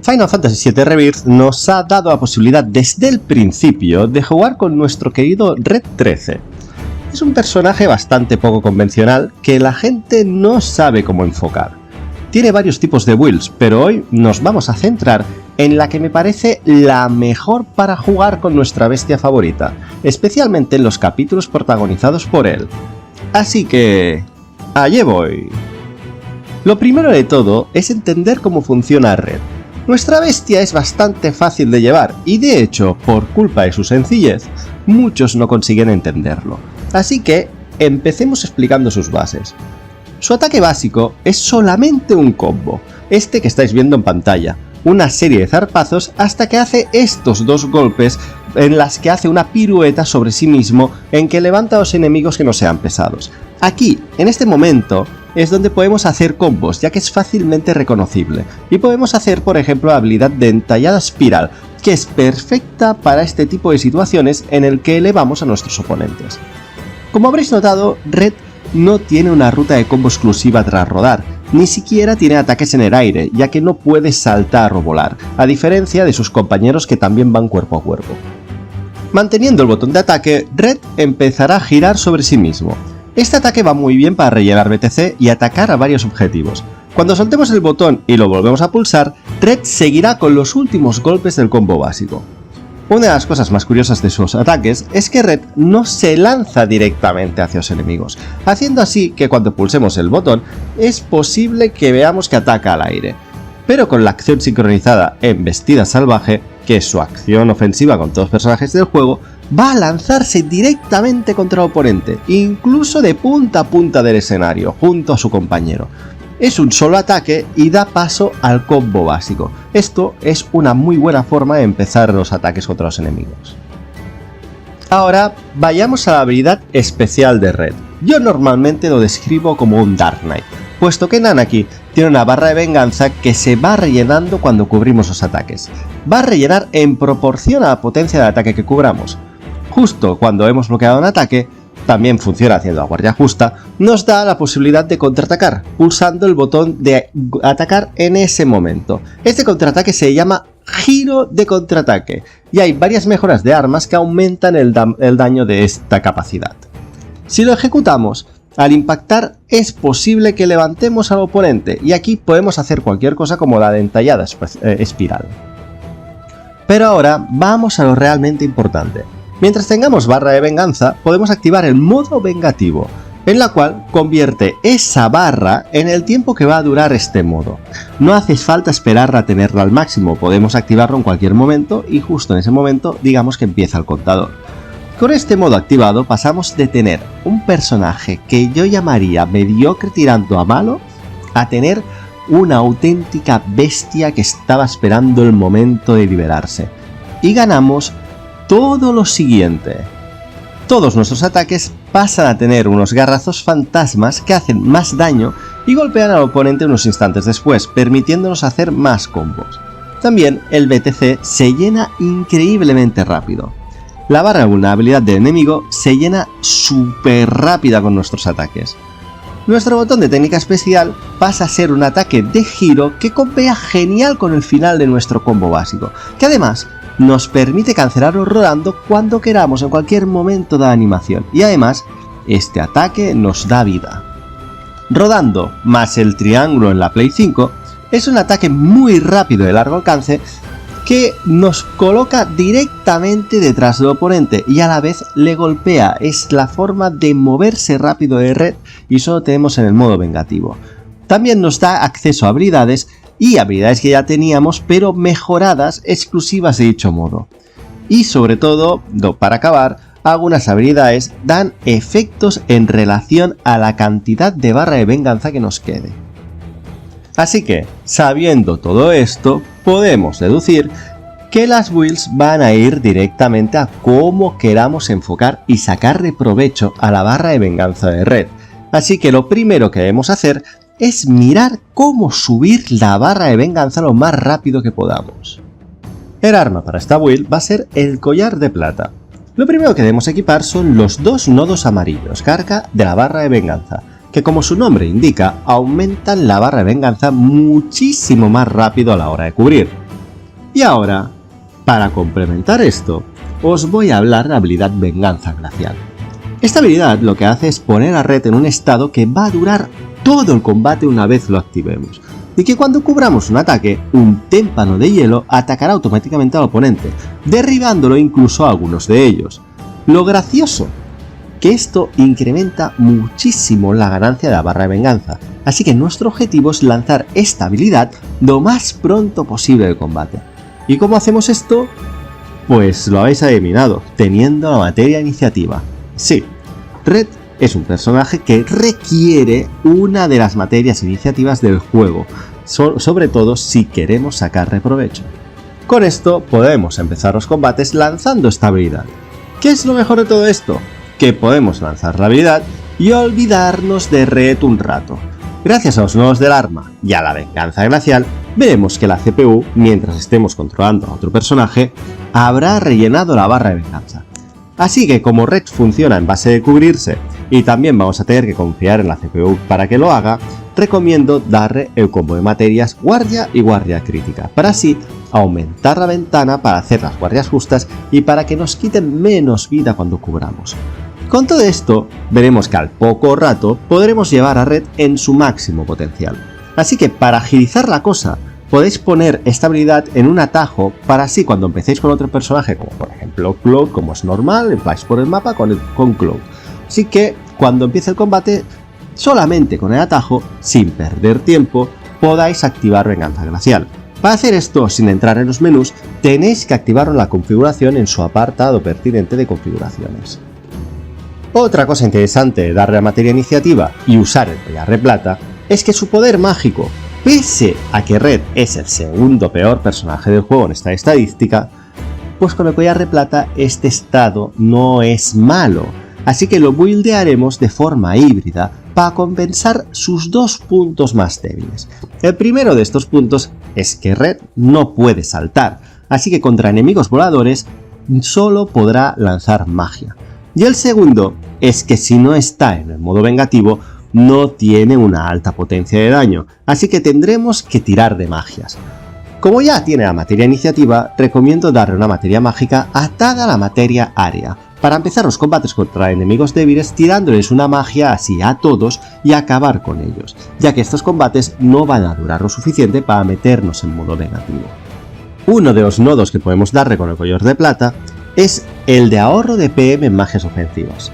Final Fantasy VII Rebirth nos ha dado la posibilidad desde el principio de jugar con nuestro querido Red 13. Es un personaje bastante poco convencional que la gente no sabe cómo enfocar. Tiene varios tipos de builds, pero hoy nos vamos a centrar en la que me parece la mejor para jugar con nuestra bestia favorita, especialmente en los capítulos protagonizados por él. Así que... allí voy. Lo primero de todo es entender cómo funciona Red. Nuestra bestia es bastante fácil de llevar y de hecho, por culpa de su sencillez, muchos no consiguen entenderlo. Así que, empecemos explicando sus bases. Su ataque básico es solamente un combo, este que estáis viendo en pantalla, una serie de zarpazos hasta que hace estos dos golpes en las que hace una pirueta sobre sí mismo en que levanta a los enemigos que no sean pesados. Aquí, en este momento, es donde podemos hacer combos, ya que es fácilmente reconocible, y podemos hacer por ejemplo la habilidad de entallada espiral, que es perfecta para este tipo de situaciones en el que elevamos a nuestros oponentes. Como habréis notado, Red no tiene una ruta de combo exclusiva tras rodar, ni siquiera tiene ataques en el aire, ya que no puede saltar o volar, a diferencia de sus compañeros que también van cuerpo a cuerpo. Manteniendo el botón de ataque, Red empezará a girar sobre sí mismo. Este ataque va muy bien para rellenar BTC y atacar a varios objetivos. Cuando soltemos el botón y lo volvemos a pulsar, Red seguirá con los últimos golpes del combo básico. Una de las cosas más curiosas de sus ataques es que Red no se lanza directamente hacia los enemigos, haciendo así que cuando pulsemos el botón es posible que veamos que ataca al aire. Pero con la acción sincronizada Embestida Salvaje, que es su acción ofensiva con todos los personajes del juego, va a lanzarse directamente contra el oponente, incluso de punta a punta del escenario, junto a su compañero. Es un solo ataque y da paso al combo básico. Esto es una muy buena forma de empezar los ataques contra los enemigos. Ahora vayamos a la habilidad especial de Red. Yo normalmente lo describo como un Dark Knight, puesto que Nanaki tiene una barra de venganza que se va rellenando cuando cubrimos los ataques. Va a rellenar en proporción a la potencia del ataque que cubramos. Justo cuando hemos bloqueado un ataque, también funciona haciendo la guardia justa, nos da la posibilidad de contraatacar, pulsando el botón de atacar en ese momento. Este contraataque se llama giro de contraataque, y hay varias mejoras de armas que aumentan el daño de esta capacidad. Si lo ejecutamos, al impactar es posible que levantemos al oponente, y aquí podemos hacer cualquier cosa como la de entallada espiral. Pero ahora vamos a lo realmente importante. Mientras tengamos barra de venganza, podemos activar el modo vengativo, en la cual convierte esa barra en el tiempo que va a durar este modo. No hace falta esperar a tenerla al máximo, podemos activarlo en cualquier momento y justo en ese momento digamos que empieza el contador. Con este modo activado pasamos de tener un personaje que yo llamaría mediocre tirando a malo, a tener una auténtica bestia que estaba esperando el momento de liberarse. Y ganamos todo lo siguiente. Todos nuestros ataques pasan a tener unos garrazos fantasmas que hacen más daño y golpean al oponente unos instantes después, permitiéndonos hacer más combos. También el BTC se llena increíblemente rápido. La barra de vulnerabilidad del enemigo se llena súper rápida con nuestros ataques. Nuestro botón de técnica especial pasa a ser un ataque de giro que compea genial con el final de nuestro combo básico, que además nos permite cancelarlo rodando cuando queramos en cualquier momento de la animación, y además este ataque nos da vida. Rodando más el triángulo en la Play 5 es un ataque muy rápido de largo alcance que nos coloca directamente detrás del oponente y a la vez le golpea. Es la forma de moverse rápido de Red y solo tenemos en el modo vengativo. También nos da acceso a habilidades y habilidades que ya teníamos pero mejoradas exclusivas de dicho modo. Y sobre todo, para acabar, algunas habilidades dan efectos en relación a la cantidad de barra de venganza que nos quede. Así que, sabiendo todo esto, podemos deducir que las builds van a ir directamente a cómo queramos enfocar y sacarle provecho a la barra de venganza de Red. Así que lo primero que debemos hacer es mirar cómo subir la barra de venganza lo más rápido que podamos. El arma para esta build va a ser el collar de plata. Lo primero que debemos equipar son los dos nodos amarillos carga de la barra de venganza, que como su nombre indica, aumentan la barra de venganza muchísimo más rápido a la hora de cubrir. Y ahora, para complementar esto, os voy a hablar de la habilidad Venganza Glacial. Esta habilidad lo que hace es poner a Red en un estado que va a durar todo el combate una vez lo activemos, y que cuando cubramos un ataque, un témpano de hielo atacará automáticamente al oponente, derribándolo incluso a algunos de ellos. Lo gracioso, que esto incrementa muchísimo la ganancia de la barra de venganza, así que nuestro objetivo es lanzar esta habilidad lo más pronto posible del combate. ¿Y cómo hacemos esto? Pues lo habéis adivinado, teniendo la materia iniciativa. Sí, Red es un personaje que requiere una de las materias iniciativas del juego, sobre todo si queremos sacarle provecho. Con esto podemos empezar los combates lanzando esta habilidad. ¿Qué es lo mejor de todo esto? Que podemos lanzar la habilidad y olvidarnos de Red un rato. Gracias a los nodos del arma y a la venganza glacial, veremos que la CPU, mientras estemos controlando a otro personaje, habrá rellenado la barra de venganza. Así que como Red funciona en base de cubrirse y también vamos a tener que confiar en la CPU para que lo haga, recomiendo darle el combo de materias guardia y guardia crítica, para así aumentar la ventana para hacer las guardias justas y para que nos quiten menos vida cuando cubramos. Con todo esto, veremos que al poco rato podremos llevar a Red en su máximo potencial. Así que para agilizar la cosa, podéis poner esta habilidad en un atajo para así cuando empecéis con otro personaje, como por ejemplo Cloud, como es normal, vais por el mapa con Cloud. Así que cuando empiece el combate, solamente con el atajo, sin perder tiempo, podáis activar Venganza Glacial. Para hacer esto sin entrar en los menús, tenéis que activar la configuración en su apartado pertinente de configuraciones. Otra cosa interesante de darle a materia iniciativa y usar el collar de plata es que su poder mágico, pese a que Red es el segundo peor personaje del juego en esta estadística, pues con el collar de plata este estado no es malo, así que lo buildearemos de forma híbrida para compensar sus dos puntos más débiles. El primero de estos puntos es que Red no puede saltar, así que contra enemigos voladores solo podrá lanzar magia. Y el segundo es que si no está en el modo vengativo, no tiene una alta potencia de daño, así que tendremos que tirar de magias. Como ya tiene la materia iniciativa, recomiendo darle una materia mágica atada a la materia área, para empezar los combates contra enemigos débiles tirándoles una magia así a todos y acabar con ellos, ya que estos combates no van a durar lo suficiente para meternos en modo negativo. Uno de los nodos que podemos darle con el collar de plata es el de ahorro de PM en magias ofensivas.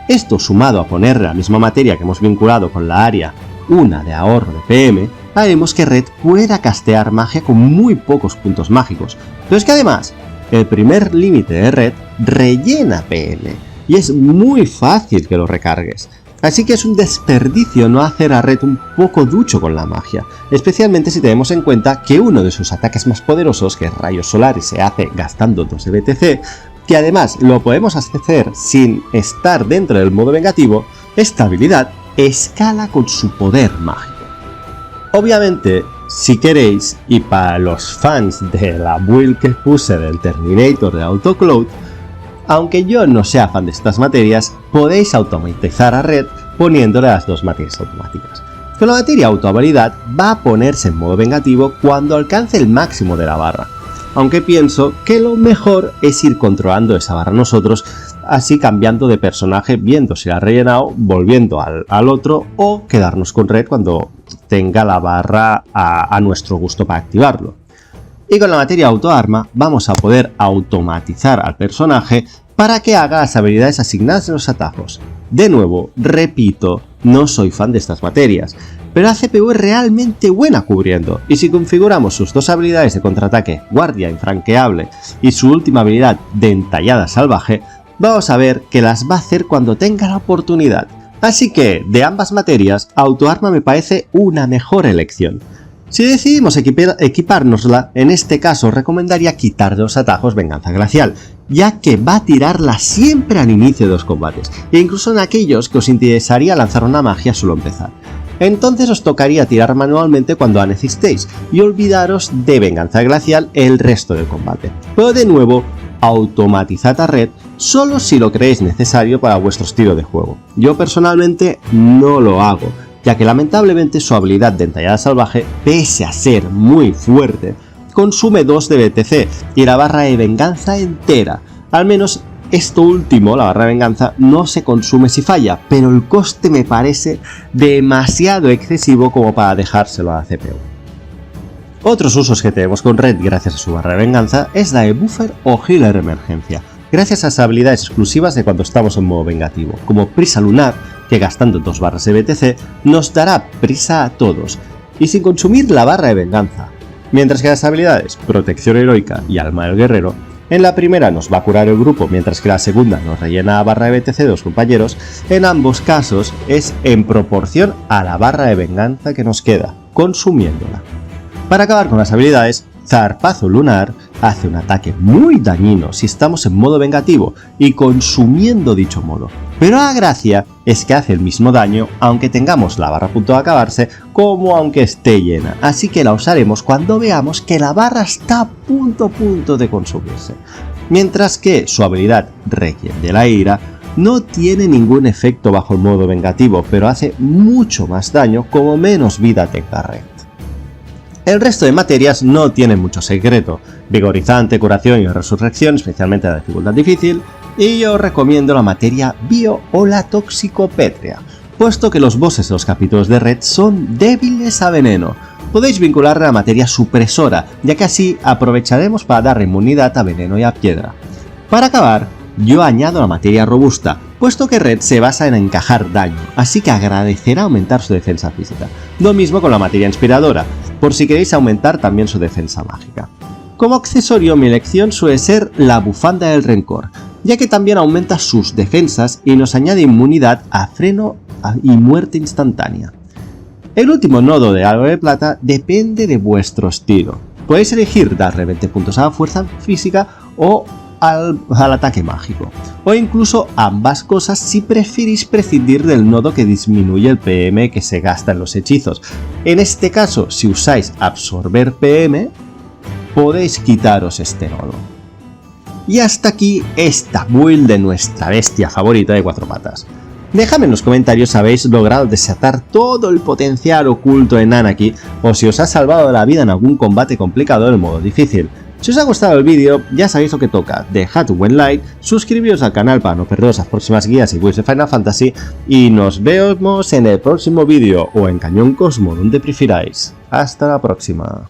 Esto sumado a ponerle la misma materia que hemos vinculado con la área, una de ahorro de PM, haremos que Red pueda castear magia con muy pocos puntos mágicos, pero es que además, el primer límite de Red rellena PM, y es muy fácil que lo recargues, así que es un desperdicio no hacer a Red un poco ducho con la magia, especialmente si tenemos en cuenta que uno de sus ataques más poderosos, que es Rayos Solares, se hace gastando 2 de BTC, que además lo podemos hacer sin estar dentro del modo vengativo. Esta habilidad escala con su poder mágico. Obviamente, si queréis, y para los fans de la build que puse del Terminator de AutoCloud, aunque yo no sea fan de estas materias, podéis automatizar a Red poniéndole las dos materias automáticas. Con la materia autohabilidad va a ponerse en modo vengativo cuando alcance el máximo de la barra, aunque pienso que lo mejor es ir controlando esa barra nosotros, así cambiando de personaje, viendo si la ha rellenado, volviendo al otro, o quedarnos con Red cuando tenga la barra a nuestro gusto para activarlo. Y con la materia autoarma vamos a poder automatizar al personaje para que haga las habilidades asignadas en los atajos. De nuevo, repito, no soy fan de estas materias, pero la CPU es realmente buena cubriendo, y si configuramos sus dos habilidades de contraataque, guardia infranqueable, y su última habilidad de entallada salvaje, vamos a ver que las va a hacer cuando tenga la oportunidad. Así que, de ambas materias, autoarma me parece una mejor elección. Si decidimos equipárnosla, en este caso recomendaría quitar los atajos Venganza Glacial, ya que va a tirarla siempre al inicio de los combates, e incluso en aquellos que os interesaría lanzar una magia solo empezar. Entonces os tocaría tirar manualmente cuando la necesitéis, y olvidaros de Venganza Glacial el resto del combate. Pero de nuevo, automatizad a Red solo si lo creéis necesario para vuestro estilo de juego. Yo personalmente no lo hago, ya que lamentablemente su habilidad de entallada salvaje, pese a ser muy fuerte, consume 2 de BTC y la barra de venganza entera. Al menos esto último, la barra de venganza, no se consume si falla, pero el coste me parece demasiado excesivo como para dejárselo a la CPU. Otros usos que tenemos con Red gracias a su barra de venganza es la de buffer o healer de emergencia, gracias a esas habilidades exclusivas de cuando estamos en modo vengativo, como prisa lunar, que gastando 2 barras de BTC nos dará prisa a todos, y sin consumir la barra de venganza, mientras que las habilidades protección heroica y alma del guerrero, en la primera nos va a curar el grupo, mientras que la segunda nos rellena la barra de BTC de los compañeros, en ambos casos es en proporción a la barra de venganza que nos queda, consumiéndola. Para acabar con las habilidades, Zarpazo Lunar hace un ataque muy dañino si estamos en modo vengativo y consumiendo dicho modo, pero la gracia es que hace el mismo daño aunque tengamos la barra a punto de acabarse como aunque esté llena, así que la usaremos cuando veamos que la barra está a punto de consumirse, mientras que su habilidad Requiem de la Ira no tiene ningún efecto bajo el modo vengativo, pero hace mucho más daño como menos vida tenga Red. El resto de materias no tienen mucho secreto, vigorizante, curación y resurrección, especialmente la dificultad difícil, y yo os recomiendo la materia bio o la toxicopétrea, puesto que los bosses de los capítulos de Red son débiles a veneno. Podéis vincularle a la materia supresora, ya que así aprovecharemos para dar inmunidad a veneno y a piedra. Para acabar, yo añado la materia robusta, puesto que Red se basa en encajar daño, así que agradecerá aumentar su defensa física. Lo mismo con la materia inspiradora, por si queréis aumentar también su defensa mágica. Como accesorio, mi elección suele ser la bufanda del rencor, ya que también aumenta sus defensas y nos añade inmunidad a freno y muerte instantánea. El último nodo de Halo de Plata depende de vuestro estilo. Podéis elegir darle 20 puntos a la fuerza física o al ataque mágico, o incluso ambas cosas si preferís prescindir del nodo que disminuye el PM que se gasta en los hechizos. En este caso, si usáis absorber PM, podéis quitaros este nodo. Y hasta aquí esta build de nuestra bestia favorita de 4 patas. Dejadme en los comentarios si habéis logrado desatar todo el potencial oculto en Anarchy o si os ha salvado la vida en algún combate complicado del modo difícil. Si os ha gustado el vídeo, ya sabéis lo que toca, dejad un buen like, suscribiros al canal para no perderos las próximas guías y builds de Final Fantasy, y nos vemos en el próximo vídeo o en Cañón Cosmo, donde prefiráis. Hasta la próxima.